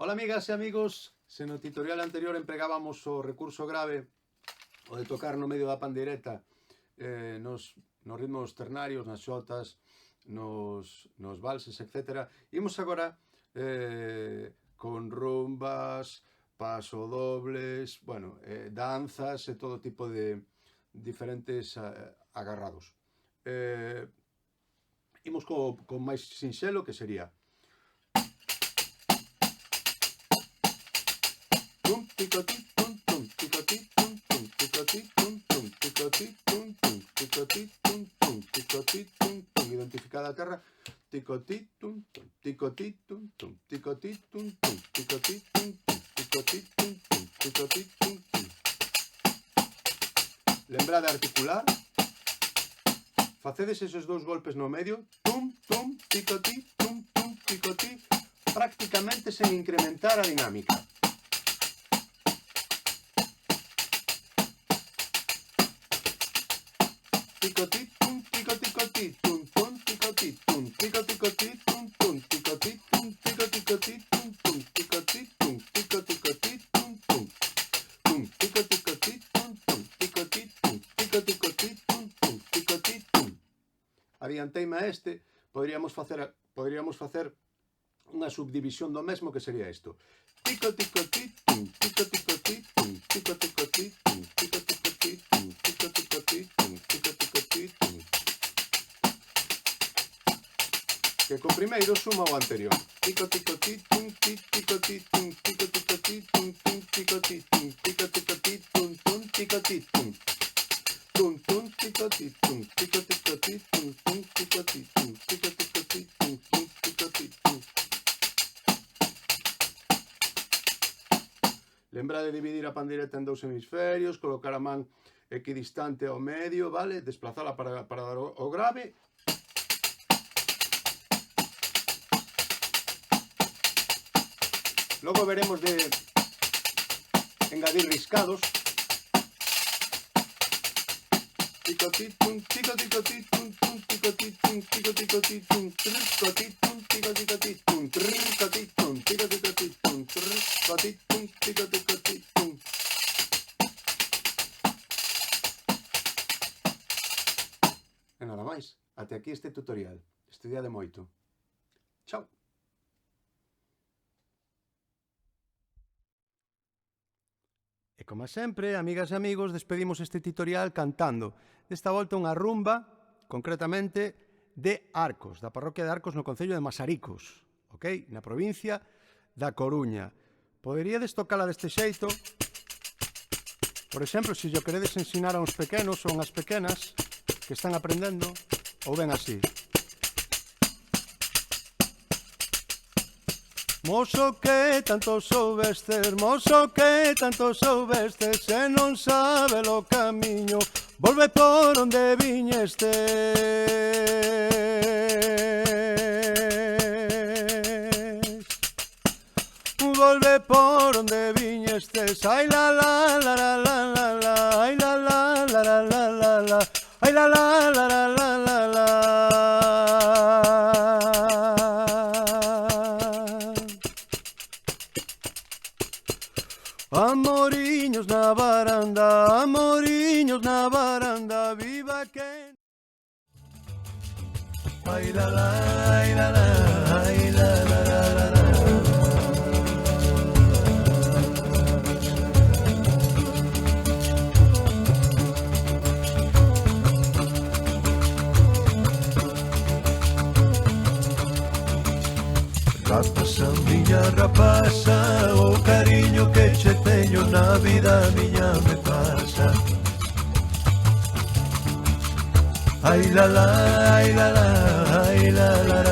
Ola amigas e amigos, se no tutorial anterior empregábamos o recurso grave, o de tocar no medio da pandeireta, nos ritmos ternarios, nas xotas, nos valses, etc. Imos agora con rumbas, pasodobles, bueno, danzas e todo tipo de diferentes agarrados. Imos con máis sinxelo, que sería tum ticoti tum tum ticoti tum tum ticoti tum tum ticoti tum tum ticoti tum tum ticoti tum tum, identificada a terra, ticoti tum tum ticoti tum tum ticoti tum tum ticoti tum tum ticoti tum tum ticoti tum tum. Lembrade articular, facedes esos dous golpes no medio, tum tum ticoti tum tum ticoti, prácticamente sen incrementar a dinámica. Ticoti tum ticoti tum tum ticoti tum ticoti tum tum ticoti tum ticoti tum tum ticoti tum ticoti tum tum tum ticoti tum tum ticoti tum ticoti tum tum ticoti tum. Adianteime a este, poderíamos facer unha subdivisión do mesmo, que sería isto: ticoti tum ticoti tum ticoti tum ticoti tum ticoti tum ticoti tum, que con primeiro suma o anterior. Ticoti tum ticoti tum ticoti tum ticoti tum ticoti tum ticoti tum tum tum ticoti tum ticoti tum ticoti tum ticoti tum ticoti tum. Lembra de dividir a pandeireta en dous hemisferios, colocar a man equidistante ao medio, vale? Desplazala para dar o grave. Logo veremos de engadir riscados. Ticoti tum ticoti tum ticoti tum ticoti tum ticoti tum ticoti tum ticoti tum ticoti tum ticoti tum ticoti tum. E nada máis, até aquí este tutorial. Estudiade moito. Chao. E como sempre, amigas e amigos, despedimos este tutorial cantando. Desta volta unha rumba, concretamente, de Arcos, da parroquia de Arcos no concello de Masaricos, ok? Na provincia da Coruña. Poderíades tocala deste xeito. Por exemplo, se yo queredes ensinar a uns pequenos ou unhas pequenas que están aprendendo, ou ben así. Mozo que tanto soubestes, mozo que tanto soubestes, se non sabe o camiño, volve por onde viñestes. Volve por onde viñestes, ai la la la la la la la, ai la la la la la la la, ai la la la la la la la. Amoriños na varanda, viva que... Ai la la, ai la la, ai la la la la la. Rapaza, miña rapaza, o cariño que che teño na vida miña me pasa. Ai la la, ai la la, ai la la la.